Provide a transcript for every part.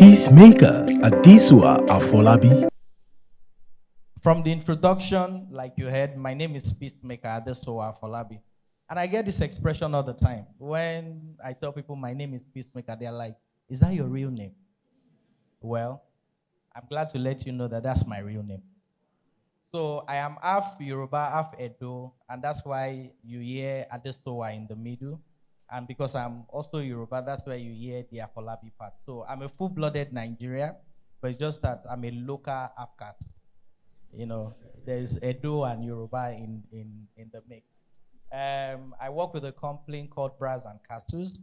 Peacemaker Afolabi. From the introduction, like you heard, my name is Peacemaker Afolabi. And I get this expression all the time. When I tell people my name is Peacemaker, they're like, is that your real name? Well, I'm glad to let you know that that's my real name. So I am half Yoruba, half Edo, and that's why you hear Adesowa in the middle. And because I'm also Yoruba, that's why you hear the Afolabi part. So I'm a full-blooded Nigerian, but it's just that I'm a local half-caste. You know, there's Edo and Yoruba in the mix. I work with a company called Brass and Castles.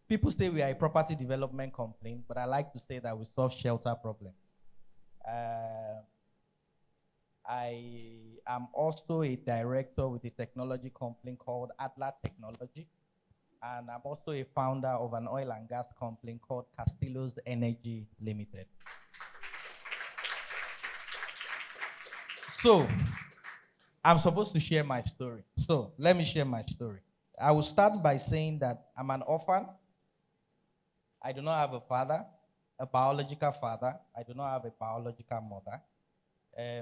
People say we are a property development company, but I like to say that we solve shelter problems. I am also a director with a technology company called Adler Technology. And I'm also a founder of an oil and gas company called Castillo's Energy Limited. So, I'm supposed to share my story. So, let me share my story. I will start by saying that I'm an orphan. I do not have a father, a biological father. I do not have a biological mother.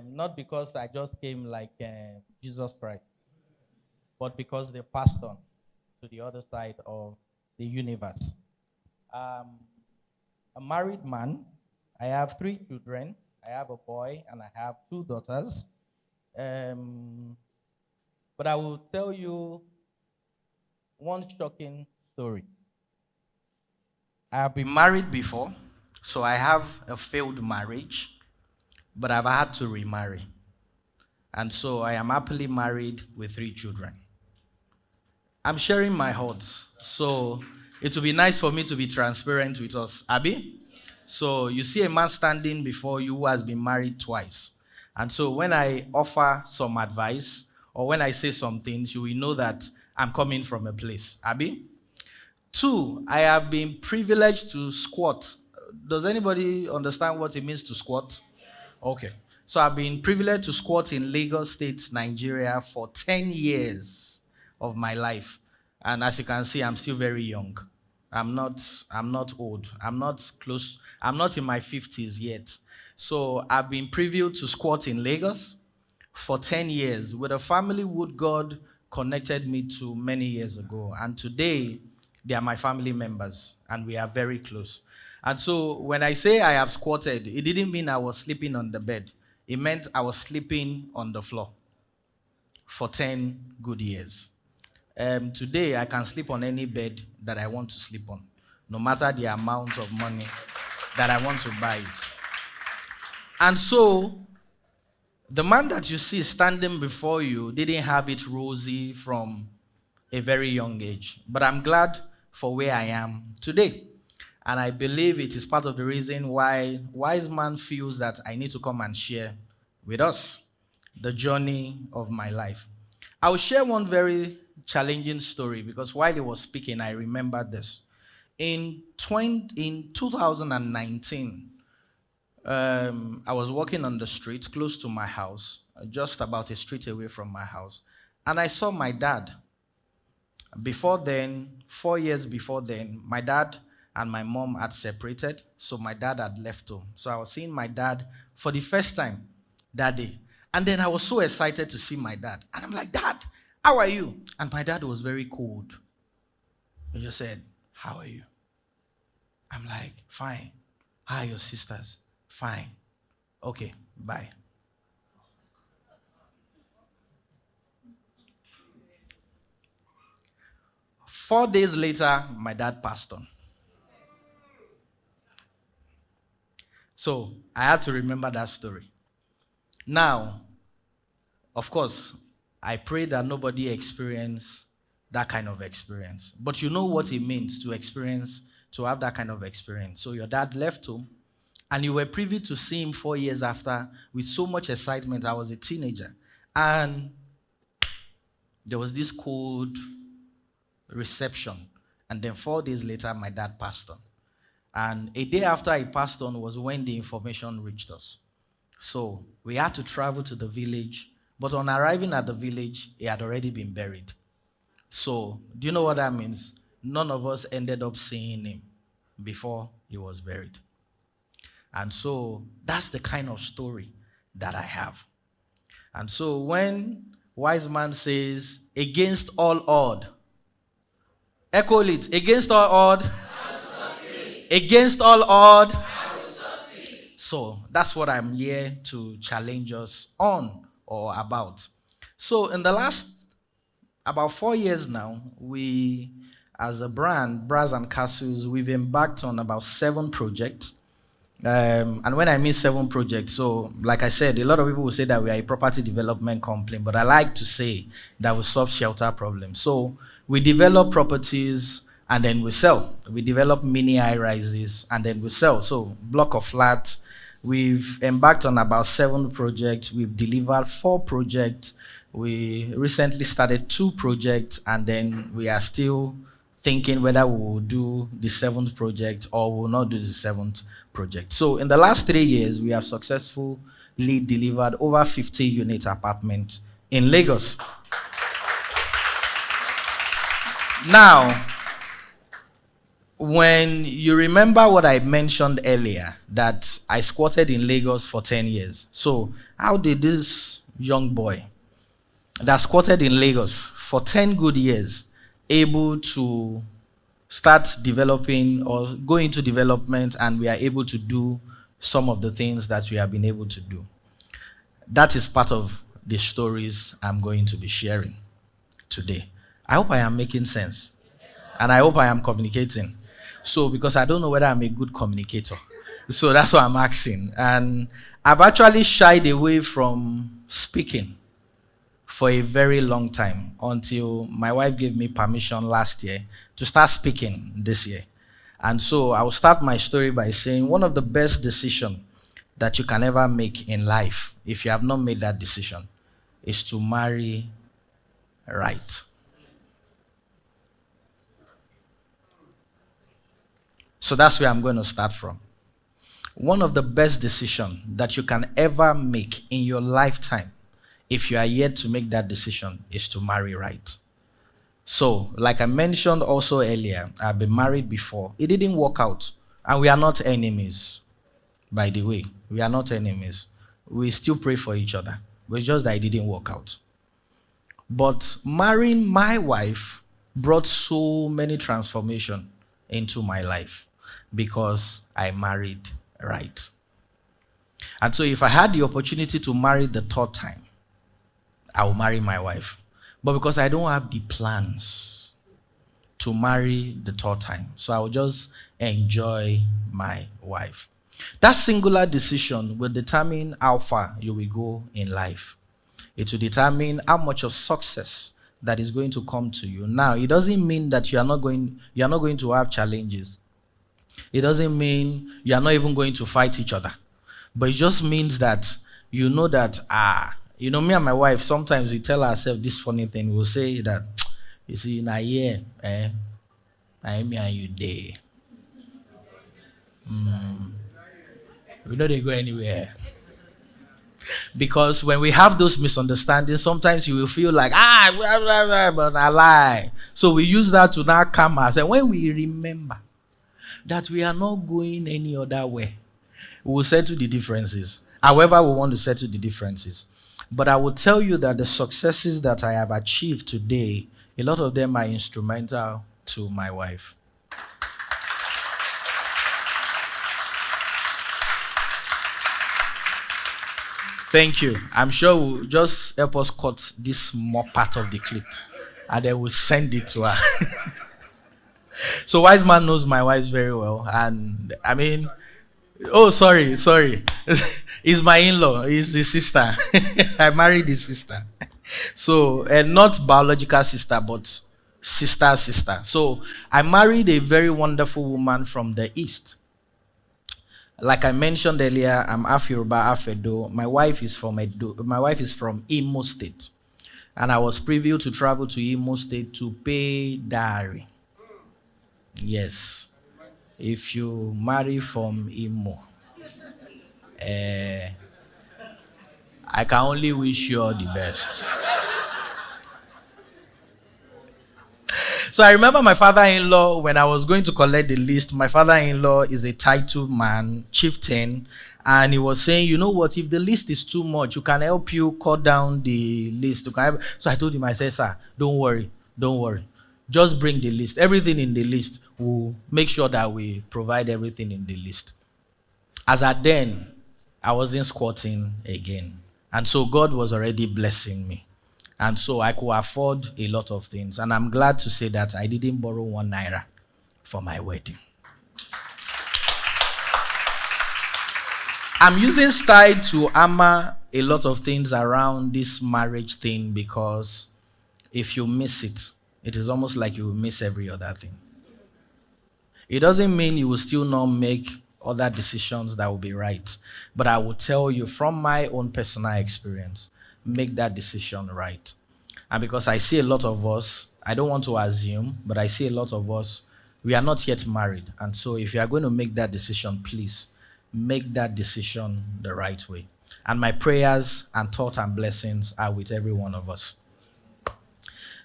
Not because I just came like Jesus Christ, but because they passed on to the other side of the universe. A married man. I have 3 children. I have a boy and I have 2 daughters. But I will tell you one shocking story. I have been married before, so I have a failed marriage, but I've had to remarry. And so I am happily married with 3 children. I'm sharing my odds, so it will be nice for me to be transparent with us. Abby? So you see a man standing before you who has been married twice. And so when I offer some advice or when I say some things, you will know that I'm coming from a place. Abby? 2, I have been privileged to squat. Does anybody understand what it means to squat? Okay. So I've been privileged to squat in Lagos State, Nigeria for 10 years of my life. And as you can see, I'm still very young. I'm not old. I'm not in my 50s yet. So I've been privileged to squat in Lagos for 10 years with a family who God connected me to many years ago. And today, they are my family members, and we are very close. And so when I say I have squatted, it didn't mean I was sleeping on the bed. It meant I was sleeping on the floor for 10 good years. Today, I can sleep on any bed that I want to sleep on, no matter the amount of money that I want to buy it. And so, the man that you see standing before you didn't have it rosy from a very young age. But I'm glad for where I am today. And I believe it is part of the reason why Wise Man feels that I need to come and share with us the journey of my life. I will share one very challenging story because while he was speaking, I remembered this. In 2019, I was walking on the street close to my house, just about a street away from my house, and I saw my dad. Before then, 4 years before then, my dad and my mom had separated, so my dad had left home. So I was seeing my dad for the first time that day. And then I was so excited to see my dad. And I'm like, Dad, how are you? And my dad was very cold. He just said, how are you? I'm like, fine. How are your sisters? Fine. Okay, bye. Four days later, my dad passed on. So I had to remember that story. Now, of course, I pray that nobody experience that kind of experience. But you know what it means to have that kind of experience. So your dad left home, and you were privy to see him 4 years after with so much excitement. I was a teenager. And there was this cold reception. And then 4 days later, my dad passed on. And a day after he passed on was when the information reached us. So we had to travel to the village. But on arriving at the village, he had already been buried. So do you know what that means? None of us ended up seeing him. before he was buried. And so that's the kind of story that I have. And so when wise man says, against all odd, echo it, against all odd, against all odd. So that's what I'm here to challenge us on or about. So in the last about 4 years now, we, as a brand, Bras and Castles, we've embarked on about 7 projects. And when I mean 7 projects, so like I said, a lot of people will say that we are a property development company, but I like to say that we solve shelter problems. So we develop properties and then we sell. We develop mini high rises and then we sell. So block of flats. We've embarked on about 7 projects. We've delivered 4 projects. We recently started 2 projects, and then we are still thinking whether we will do the 7th project or we will not do the 7th project. So in the last 3 years, we have successfully delivered over 50 unit apartments in Lagos. Now, when you remember what I mentioned earlier, that I squatted in Lagos for 10 years. So how did this young boy that squatted in Lagos for 10 good years able to start developing or go into development, and we are able to do some of the things that we have been able to do? That is part of the stories I'm going to be sharing today. I hope I am making sense, and I hope I am communicating. So, because I don't know whether I'm a good communicator, so that's why I'm asking. And I've actually shied away from speaking for a very long time until my wife gave me permission last year to start speaking this year. And so I'll start my story by saying one of the best decisions that you can ever make in life, if you have not made that decision, is to marry right. So that's where I'm going to start from. One of the best decisions that you can ever make in your lifetime, if you are yet to make that decision, is to marry right. So, like I mentioned also earlier, I've been married before. It didn't work out. And we are not enemies, by the way. We are not enemies. We still pray for each other. But it's just that it didn't work out. But marrying my wife brought so many transformation into my life because I married right. And so if I had the opportunity to marry the 3rd time, I will marry my wife. But because I don't have the plans to marry the 3rd time, so I will just enjoy my wife. That singular decision will determine how far you will go in life. It will determine how much of success that is going to come to you. Now, it doesn't mean that you are not going to have challenges. It doesn't mean you are not even going to fight each other. But it just means that you know that, me and my wife, sometimes we tell ourselves this funny thing. We'll say that, you see, in a year, I me and you there. We know they go anywhere. Because when we have those misunderstandings, sometimes you will feel like, blah, blah, blah, but I lie. So we use that to now calm us. And when we remember that we are not going any other way, we will settle the differences. However we want to settle the differences. But I will tell you that the successes that I have achieved today, a lot of them are instrumental to my wife. Thank you. I'm sure we'll just help us cut this small part of the clip and then we'll send it to her. So Wise Man knows my wife very well. And I mean, sorry. He's my in-law. He's the sister. I married his sister. So, not biological sister, but sister. So I married a very wonderful woman from the East. Like I mentioned earlier, I'm half Yoruba, half Edo. My wife is from Imo State. And I was privileged to travel to Imo State to pay dowry. Yes. If you marry from Imo, I can only wish you all the best. So I remember my father-in-law, when I was going to collect the list, my father-in-law is a titled man, chieftain, and he was saying, you know what, if the list is too much, you can help you cut down the list. So I told him, I said, sir, don't worry. Just bring the list. Everything in the list, we'll make sure that we provide everything in the list. As at then, I wasn't squatting again. And so God was already blessing me. And so I could afford a lot of things. And I'm glad to say that I didn't borrow 1 naira for my wedding. I'm using style to hammer a lot of things around this marriage thing, because if you miss it, it is almost like you will miss every other thing. It doesn't mean you will still not make other decisions that will be right. But I will tell you from my own personal experience, make that decision right. And because I see a lot of us, I don't want to assume, but I see a lot of us, we are not yet married. And so if you are going to make that decision, please make that decision the right way. And my prayers and thoughts and blessings are with every one of us.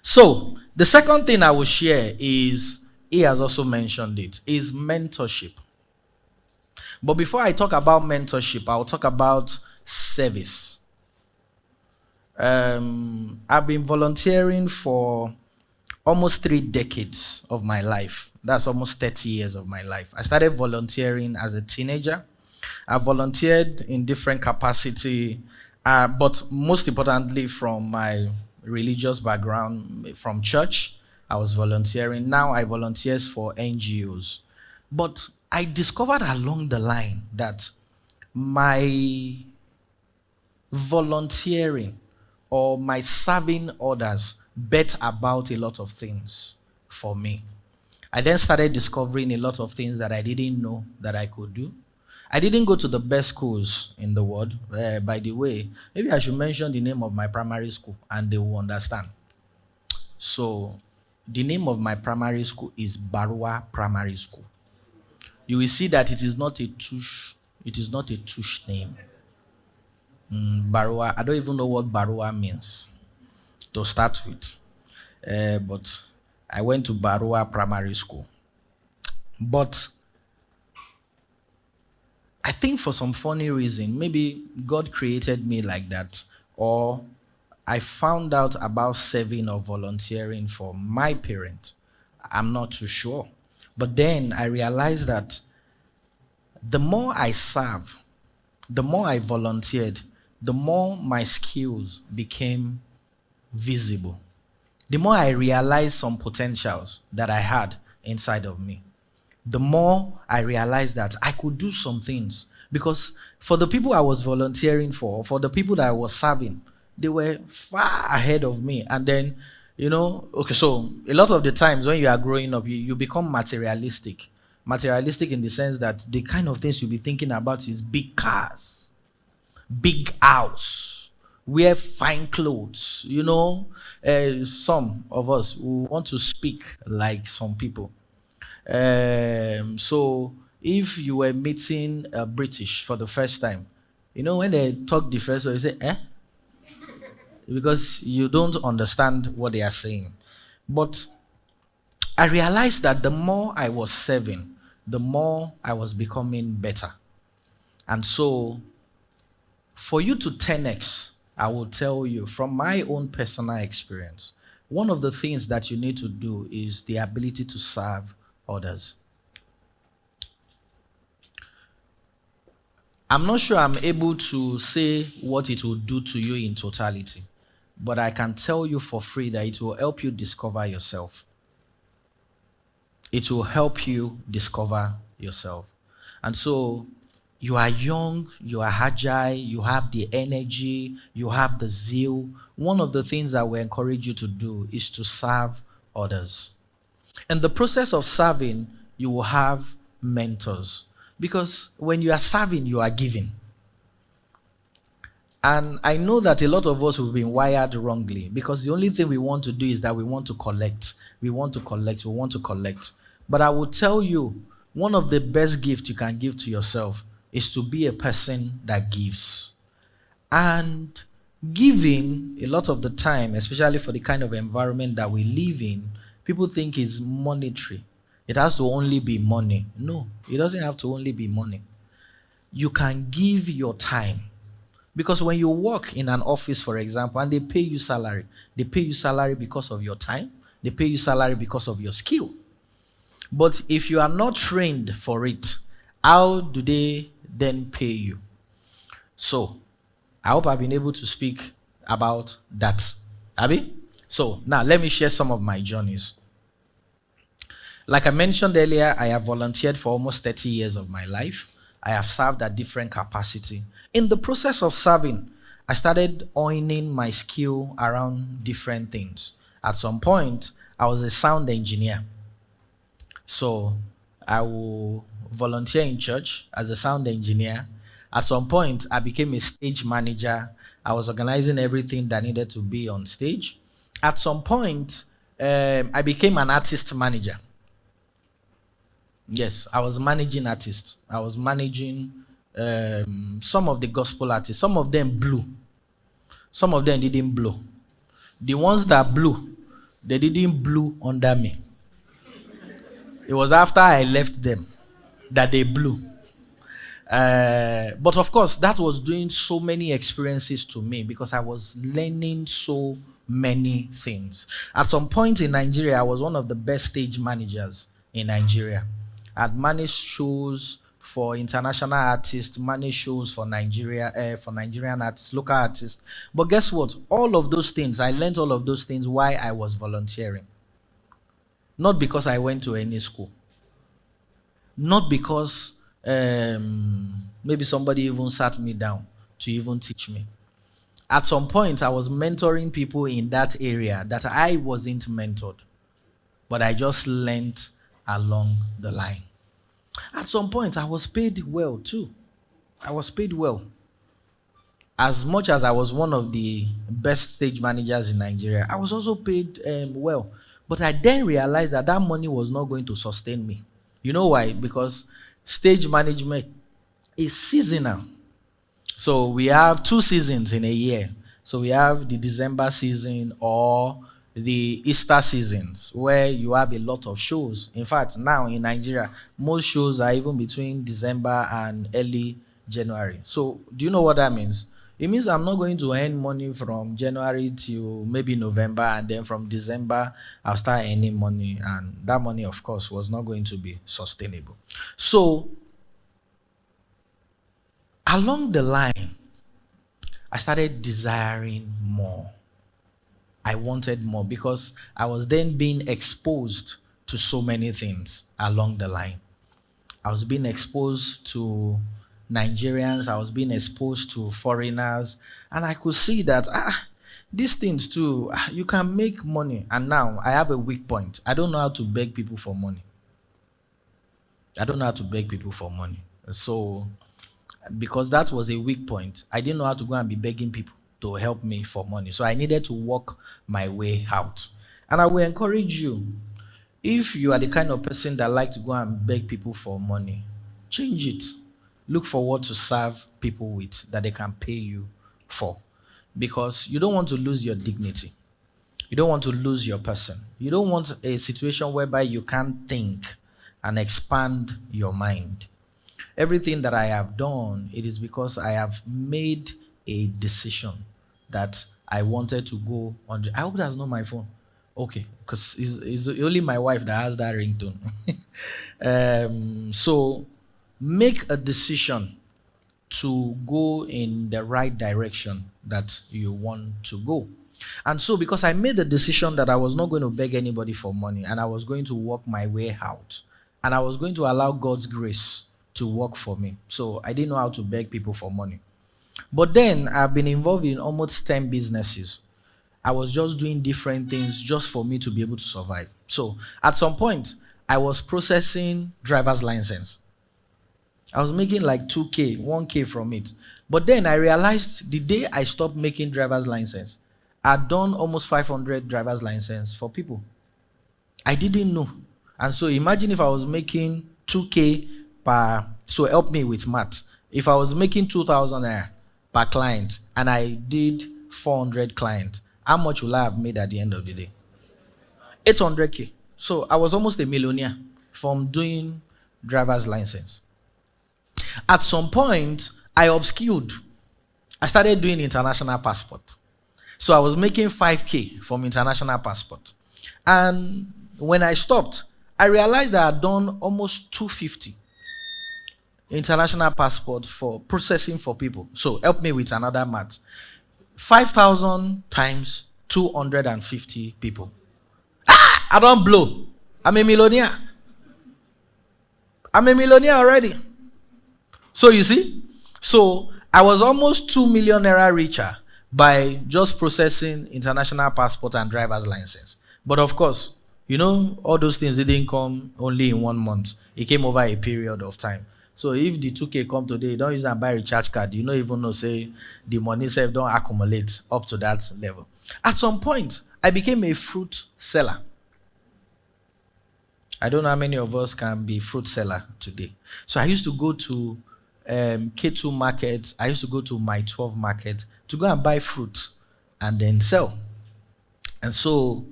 So the second thing I will share is, he has also mentioned it, is mentorship. But before I talk about mentorship, I'll talk about service. I've been volunteering for almost 3 decades of my life. That's almost 30 years of my life. I started volunteering as a teenager. I volunteered in different capacity, but most importantly from my religious background, from church, I was volunteering. Now I volunteer for NGOs. But I discovered along the line that my volunteering or my serving others bet about a lot of things for me. I then started discovering a lot of things that I didn't know that I could do. I didn't go to the best schools in the world. By the way, maybe I should mention the name of my primary school and they will understand. So, the name of my primary school is Barua Primary School. You will see that it is not a tush. It is not a tush name. Barua. I don't even know what Barua means to start with. But I went to Barua Primary School. But I think for some funny reason, maybe God created me like that, or I found out about serving or volunteering for my parents. I'm not too sure. But then I realized that the more I serve, the more I volunteered, the more my skills became visible. The more I realized some potentials that I had inside of me, the more I realized that I could do some things. Because for the people I was volunteering for the people that I was serving, they were far ahead of me. And then, okay, so a lot of the times when you are growing up, you become materialistic. Materialistic in the sense that the kind of things you'll be thinking about is big cars, big house, wear fine clothes. Some of us who want to speak like some people. So if you were meeting a British for the first time, when they talk the first way, you say, eh? Because you don't understand what they are saying. But I realized that the more I was serving, the more I was becoming better. And so, for you to 10x, I will tell you from my own personal experience, one of the things that you need to do is the ability to serve others. I'm not sure I'm able to say what it will do to you in totality, but I can tell you for free that it will help you discover yourself. It will help you discover yourself. And so, you are young, you are agile, you have the energy, you have the zeal. One of the things that we encourage you to do is to serve others. In the process of serving, you will have mentors. Because when you are serving, you are giving. And I know that a lot of us have been wired wrongly, because the only thing we want to do is that we want to collect. We want to collect. But I will tell you, one of the best gifts you can give to yourself is to be a person that gives. And giving, a lot of the time, especially for the kind of environment that we live in, People think it's monetary. It has to only be money. No, it doesn't have to only be money. You can give your time. Because when you work in an office, for example, and they pay you salary, they pay you salary because of your time, they pay you salary because of your skill. But if you are not trained for it, how do they then pay you? So, I hope I've been able to speak about that. Abby? So, now let me share some of my journeys. Like I mentioned earlier, I have volunteered for almost 30 years of my life. I have served at different capacity. In the process of serving, I started honing my skill around different things. At some point, I was a sound engineer. So I will volunteer in church as a sound engineer. At some point, I became a stage manager. I was organizing everything that needed to be on stage. At some point, I became an artist manager. Yes, I was managing artists. I was managing some of the gospel artists. Some of them blew. Some of them didn't blow. The ones that blew, they didn't blow under me. It was after I left them that they blew. But of course, that was doing so many experiences to me because I was learning so many things. At some point in Nigeria, I was one of the best stage managers in Nigeria. I'd managed shows for international artists, managed shows for Nigeria, for Nigerian artists, local artists. But guess what? All of those things, I learned all of those things while I was volunteering. Not because I went to any school. Not because maybe somebody even sat me down to even teach me. At some point, I was mentoring people in that area that I wasn't mentored. But I just learned along the line. At some point, I was paid well too. I was paid well. As much as I was one of the best stage managers in Nigeria, I was also paid well. But I then realized that that money was not going to sustain me. You know why? Because stage management is seasonal. So we have 2 seasons in a year. So we have the December season or the Easter seasons where you have a lot of shows. In fact, now in Nigeria, most shows are even between December and early January. So do you know what that means? It means I'm not going to earn money from January till maybe November, and then from December, I'll start earning money. And that money, of course, was not going to be sustainable. So along the line, I started desiring more. I wanted more because I was then being exposed to so many things along the line. I was being exposed to Nigerians, I was being exposed to foreigners, and I could see that these things too, you can make money. And now I have a weak point. I don't know how to beg people for money. I don't know how to beg people for money. So, because that was a weak point, I didn't know how to go and be begging people to help me for money. So I needed to work my way out. And I will encourage you, if you are the kind of person that like to go and beg people for money, change it. Look for what to serve people with that they can pay you for. Because you don't want to lose your dignity. You don't want to lose your person. You don't want a situation whereby you can't think and expand your mind. Everything that I have done, it is because I have made a decision that I wanted to go on. I hope that's not my phone. Okay, because it's only my wife that has that ringtone. So make a decision to go in the right direction that you want to go. And so because I made the decision that I was not going to beg anybody for money, and I was going to work my way out, and I was going to allow God's grace to work for me. So I didn't know how to beg people for money. But then I've been involved in almost 10 businesses. I was just doing different things just for me to be able to survive. So at some point, I was processing driver's license. I was making like 2K, 1K from it. But then I realized the day I stopped making driver's license, I'd done almost 500 driver's license for people. I didn't know. And so imagine if I was making 2K per, so help me with math. If I was making 2,000 per client and I did 400 clients, how much will I have made at the end of the day? 800K. So I was almost a millionaire from doing driver's license. At some point, I upskilled. I started doing international passport. So I was making 5K from international passport. And when I stopped, I realized that I'd done almost 250 international passport for processing for people. So help me with another math. 5,000 times 250 people. I don't blow. I'm a millionaire. I'm a millionaire already. So you see? So I was almost 2 million naira richer by just processing international passport and driver's license. But of course, you know, all those things didn't come only in 1 month. It came over a period of time. So if the 2K come today, you don't use and buy recharge card. You don't even know, say, the money self don't accumulate up to that level. At some point, I became a fruit seller. I don't know how many of us can be fruit seller today. So I used to go to K2 market. I used to go to my 12 market to go and buy fruit and then sell. And so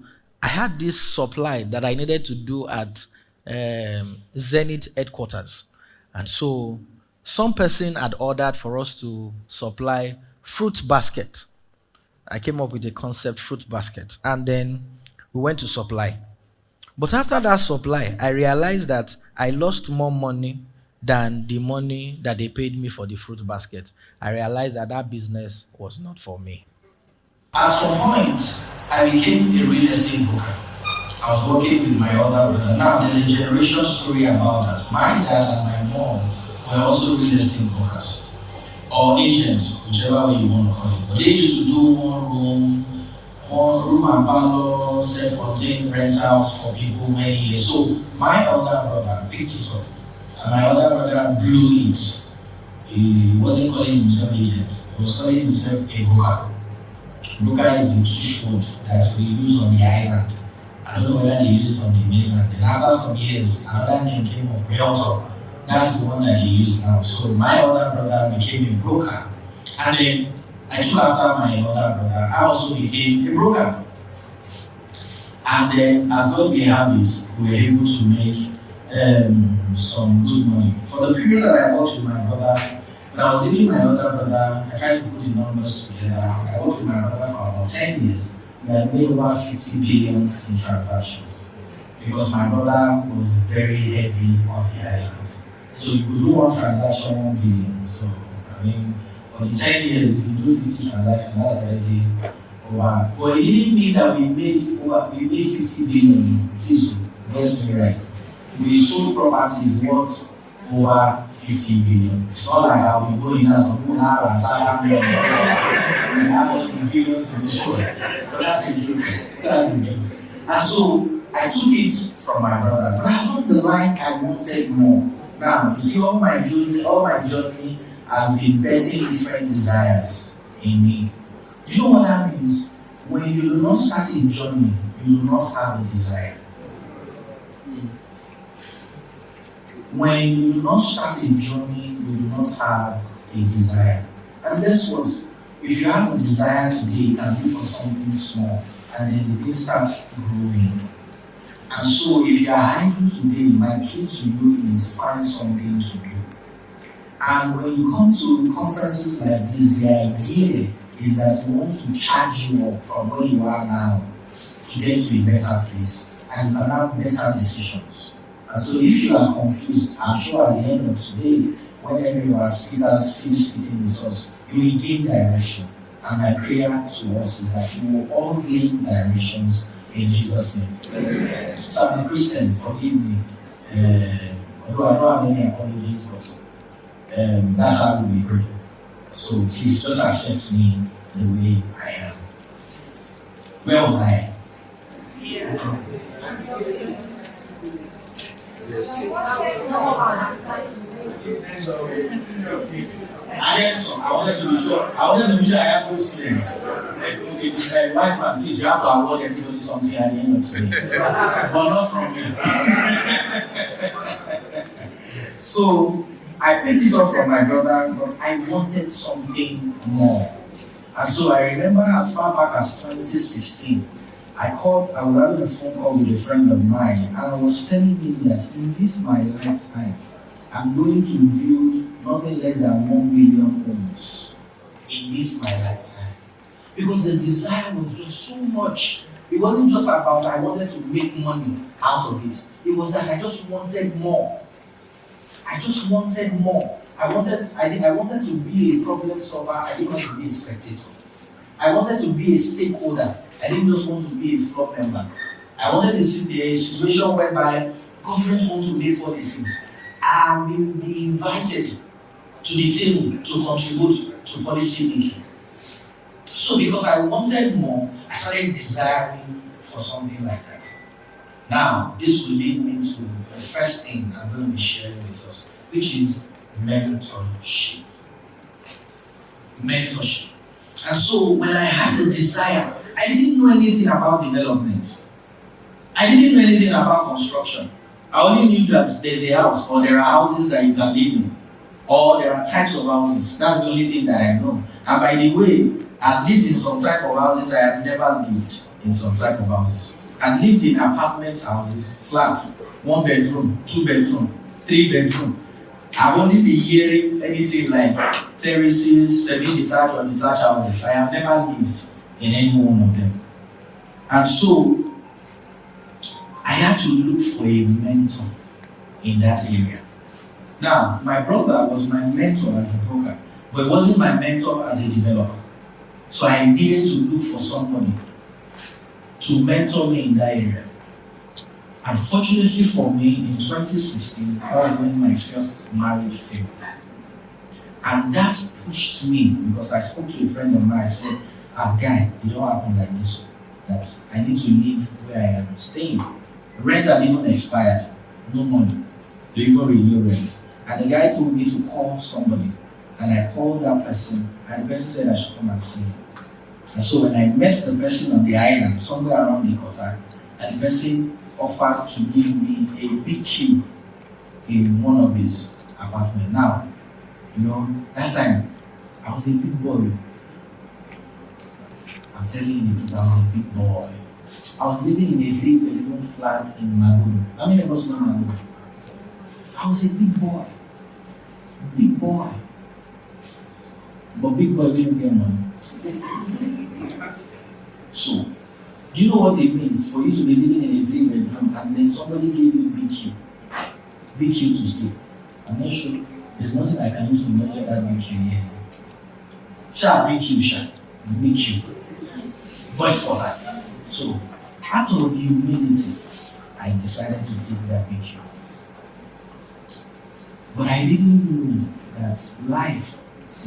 I had this supply that I needed to do at Zenith headquarters. And so some person had ordered for us to supply fruit basket. I came up with a concept, fruit basket. And then we went to supply. But after that supply, I realized that I lost more money than the money that they paid me for the fruit basket. I realized that that business was not for me. At some point, I became a real estate broker. I was working with my older brother. Now, there's a generation story about that. My dad and my mom were also real estate brokers or agents, whichever way you want to call it. But they used to do one room and parlor, self-contained rentals for people many years. So my older brother picked it up, and my older brother blew it. He wasn't calling himself agent, he was calling himself a broker. Broker is the Tush word that we use on the island. I don't know whether they use it on the mainland. Then after some years, another name came up, Realtor. That's the one that they use now. So my older brother became a broker. And then I took after my older brother. I also became a broker. And then, as God may have it, we were able to make some good money. For the period that I worked with my brother, when I was dating my older brother, I tried to put the numbers together. I worked with my brother for about 10 years. We had made over 50 billion in transactions. Because my brother was very heavy on the island. So you could do one transaction, 1 billion. So, I mean, for the 10 years, if you do 50 transactions, that's already over. But it didn't mean that we made 50 billion. Please, get me right. We sold properties worth over 50 billion. It's not like I'll be going out, some people have a salary and we have all the billions in the show. But that's a joke. That's a joke. And so I took it from my brother. But along the line, I wanted more. Now, you see, all my journey has been birthing different desires in me. Do you know what that means? When you do not start a journey, you do not have a desire. When you do not start a journey, you do not have a desire. And guess what? If you have a desire today, you can do for something small, and then the thing starts growing. And so if you are idle today, my key to you is find something to do. And when you come to conferences like this, the idea is that we want to charge you up from where you are now to get to a better place, and you can have better decisions. And so if you are confused, I'm sure at the end of today, when any of our speakers finish speaking with us, you will gain direction. And my prayer to us is that we will all gain directions in Jesus' name. Amen. So I'm a Christian, forgive me. Although I don't have any apologies, but that's how we pray. So please just accept me the way I am. Where was I? Yeah. I wanted to be sure I have good students. Like, wife man, please, you have to award everybody something at the end of the day. But not from me. So I picked it up from my brother because I wanted something more. And so I remember as far back as 2016, I was having a phone call with a friend of mine, and I was telling him that in this my lifetime, I'm going to build nothing less than 1 million homes in this my lifetime. Because the desire was just so much. It wasn't just about I wanted to make money out of it. It was that I just wanted more. I just wanted more. I wanted to be a problem solver. I didn't want to be a spectator. I wanted to be a stakeholder. I didn't just want to be a floor member. I wanted to see a situation whereby government want to make policies. I will be invited to the table to contribute to policy making. So because I wanted more, I started desiring for something like that. Now, this will lead me to the first thing I'm going to be sharing with us, which is mentorship. Mentorship. And so when I had the desire, I didn't know anything about development. I didn't know anything about construction. I only knew that there's a house, or there are houses that you can live in, or there are types of houses. That's the only thing that I know. And by the way, I've lived in some type of houses. I have never lived in some type of houses. I've lived in apartment houses, flats, 1 bedroom, 2 bedroom, 3 bedroom. I've only been hearing anything like terraces, semi-detached or detached houses. I have never lived in any one of them. And so, I had to look for a mentor in that area. Now, my brother was my mentor as a broker, but he wasn't my mentor as a developer. So I needed to look for somebody to mentor me in that area. Unfortunately for me, in 2016, that was when my first marriage failed. And that pushed me, because I spoke to a friend of mine. I said, guy, it don't happen like this, that I need to leave where I am staying. Rent had even expired, no money to even renew rent. And the guy told me to call somebody. And I called that person, and the person said I should come and see him. And so when I met the person on the island, somewhere around the Qatar, and the person offered to give me a big key in one of his apartments. Now, that time, I was a big boy. I'm telling you the truth, I was a big boy. I was living in a 3-bedroom flat in Magodo. How many of us know Magodo? I was a big boy. Big boy. But big boy didn't get money. So, do you know what it means for you to be living in a 3-bedroom and then somebody gave you big key? Big key to stay. I'm not sure. There's nothing I can use to measure that big key here. Big key, big key. Voice quarter. So, out of humility, I decided to take that big key. But I didn't know that life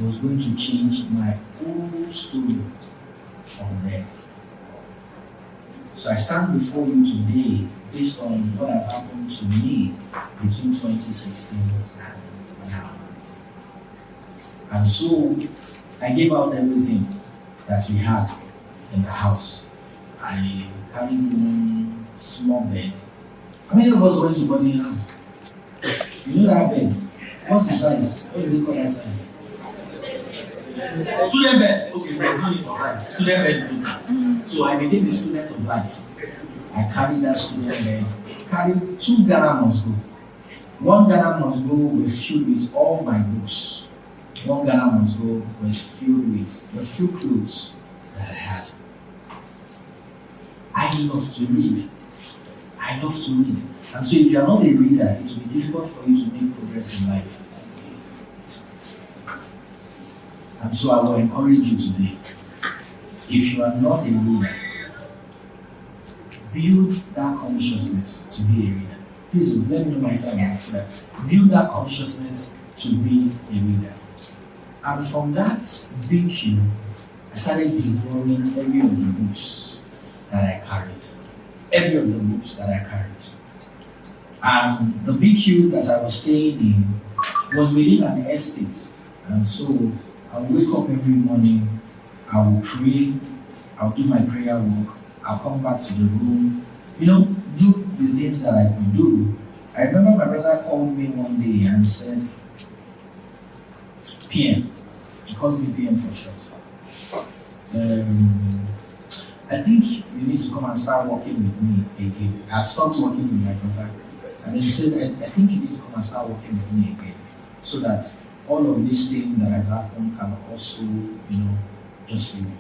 was going to change my whole story from there. So I stand before you today based on what has happened to me between 2016 and now. And so I gave out everything that we had in the house. I carried one small bed. How many of us went to boarding house? You know that bed? What's the size? What do they call that size? Student bed. Okay, we're doing it for size. Student bed. So I became a student of life. I carried that student bed. Carried 2 Ghana must go. 1 Ghana must go was filled with all my books. 1 Ghana must go was filled with the few clothes that I had. I love to read. I love to read. And so if you are not a reader, it will be difficult for you to make progress in life. And so I will encourage you today. If you are not a reader, build that consciousness to be a reader. Please let me know my time. Build that consciousness to be a reader. And from that big queue, I started devouring every of the books that I carried. Every of the books that I carried. And the big queue that I was staying in was within an estate. And so I would wake up every morning, I will pray, I'll do my prayer work, I'll come back to the room, do the things that I could do. I remember my brother called me one day and said, PM. He calls me PM for short. I think you need to come and start working with me again. I stopped working with my brother. And he said, I think you need to come and start working with me again. So that all of these things that has happened can also, just leave.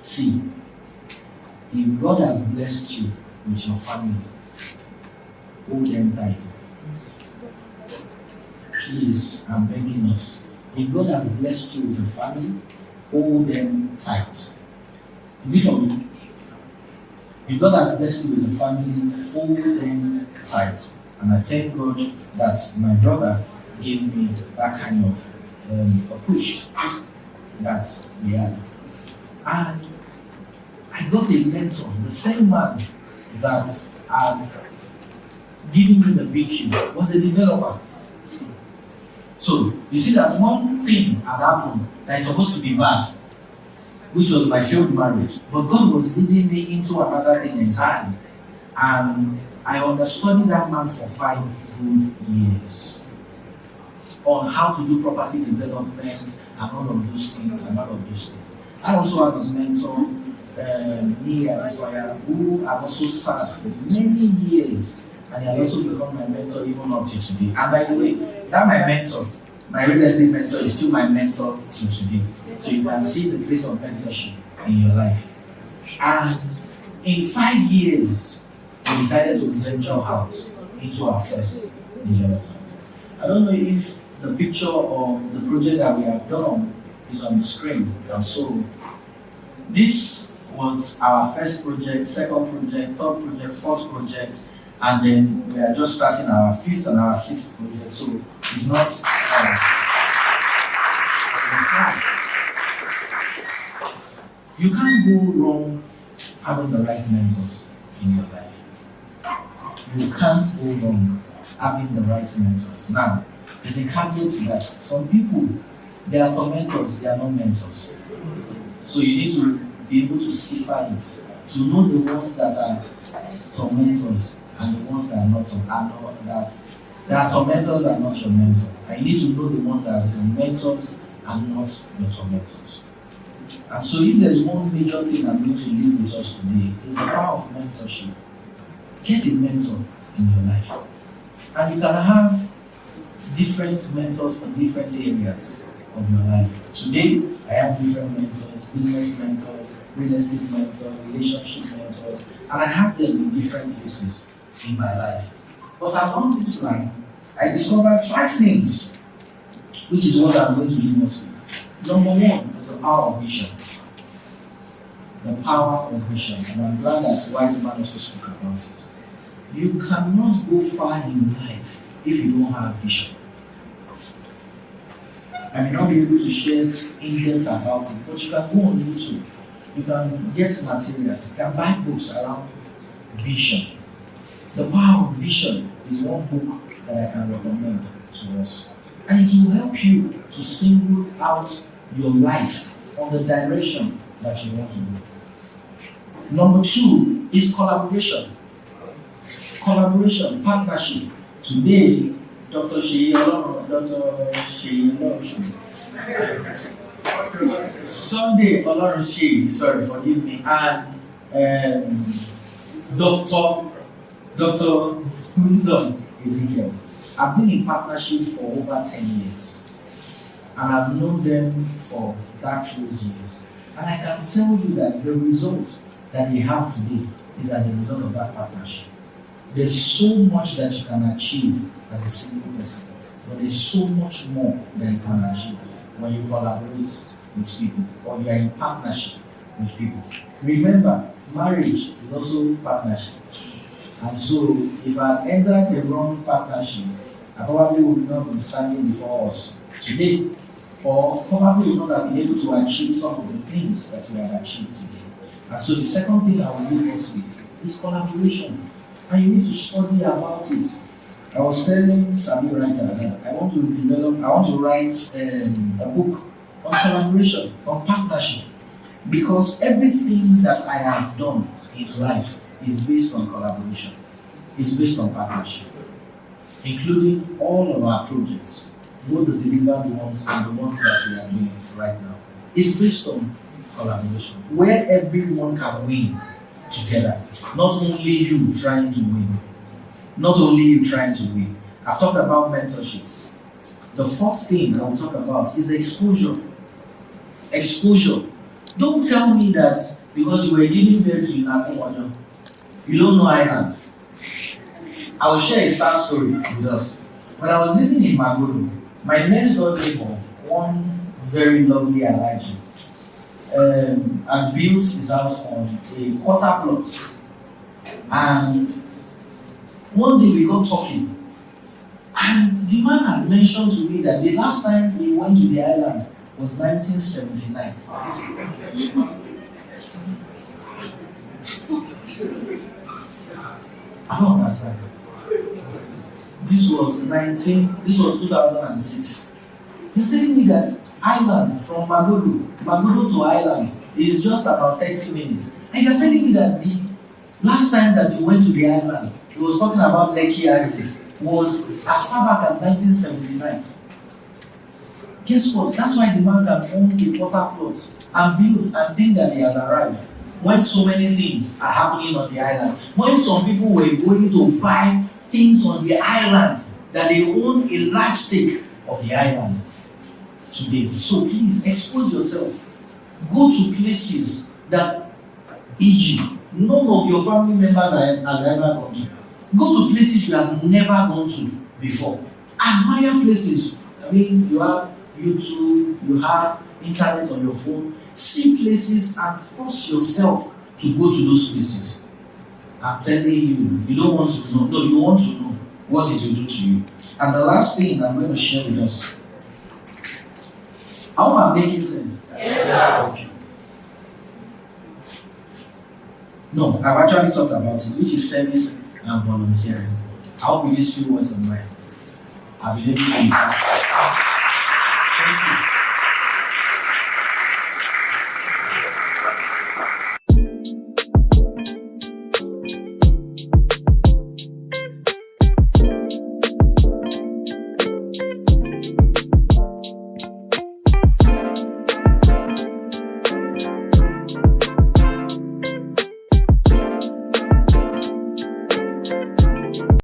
See, if God has blessed you with your family, hold them tight. Please, I'm begging us. If God has blessed you with your family, hold them tight. Is it for me? If God has blessed you with a family, hold them tight. And I thank God that my brother gave me that kind of a push that we had. And I got a mentor, the same man that had given me the BQ was a developer. So you see that one thing had happened that is supposed to be bad, which was my failed marriage. But God was leading me into another thing entirely. And I understudied that man for 5 good years on how to do property development and all of those things. I also had a mentor, who I've also served for many years. And he has also become my mentor even up to today. And by the way, that's my mentor. My real estate mentor is still my mentor to today. So you can see the place of mentorship in your life. And in 5 years, we decided to venture out into our first development. I don't know if the picture of the project that we have done is on the screen. And so this was our first project, second project, third project, fourth project, and then we are just starting our fifth and our sixth project. So it's not you can't go wrong having the right mentors in your life. You can't go wrong having the right mentors. Now, there's a caveat to that. Some people, they are tormentors, they are not mentors. So you need to be able to cipher it, to know the ones that are tormentors and the ones that are not, there are tormentors and not your mentor. And you need to know the ones that are your mentors and not your tormentors. And so if there's one major thing I'm going to leave with us today, is the power of mentorship. Get a mentor in your life. And you can have different mentors for different areas of your life. Today, I have different mentors, business mentors, real estate mentors, relationship mentors, and I have them in different places in my life. But along this line, I discovered 5 things, which is what I'm going to leave us with. Number 1 is the power of vision. The power of vision. And I'm glad that Wise Man also spoke about it. You cannot go far in life if you don't have vision. I may not be able to share in depth about it, but you can go on YouTube. You can get materials. You can buy books around vision. The power of vision is one book that I can recommend to us. And it will help you to single out your life on the direction that you want to go. Number 2 is collaboration. Collaboration, partnership. Today, Dr. Sunday, sorry, forgive me, and Dr. Wisdom Ezekiel. I've been in partnership for over 10 years, and I've known them for those years. And I can tell you that the result that they have today is as a result of that partnership. There's so much that you can achieve as a single person, but there's so much more that you can achieve when you collaborate with people or you are in partnership with people. Remember, marriage is also partnership. And so, if I had entered the wrong partnership, I probably would not be standing before us today, or probably would not have been able to achieve some of the things that we have achieved today. And so, the second thing I will leave us with is collaboration. And you need to study about it. I was telling Sami right that I want to write a book on collaboration, on partnership. Because everything that I have done in life is based on collaboration. It's based on partnership. Including all of our projects, both the delivered ones and the ones that we are doing right now. It's based on collaboration, where everyone can win together. Not only you trying to win. Not only you trying to win. I've talked about mentorship. The fourth thing I will talk about is exposure. Exposure. Don't tell me that because you were giving birth to Inakomojo, you don't know Ireland. I will share a sad story with us. When I was living in Magodo, my next door neighbor, one very lovely Alaji, had built his house on a quarter plot. And one day we got talking. And the man had mentioned to me that the last time he went to the island was 1979. I don't understand. This was 2006. You're telling me that island from Magodo to island is just about 30 minutes. And you're telling me that the last time that you went to the island, he was talking about Lekki Axis, was as far back as 1979. Guess what? That's why the man can own a quarter plot and build and think that he has arrived. When so many things are happening on the island, when some people were going to buy things on the island, that they own a large stake of the island today. So please expose yourself. Go to places that, e.g., none of your family members has ever gone to. Go to places you have never gone to before. Admire places. I mean, you have YouTube, you have internet on your phone. See places and force yourself to go to those places. I'm telling you, you don't want to know. No, you want to know what it will do to you. And the last thing I'm going to share with us. I hope I'm making sense. Yes, sir. No, I've actually talked about it, which is service and volunteering. I hope with these few words of mine, I've been able to impact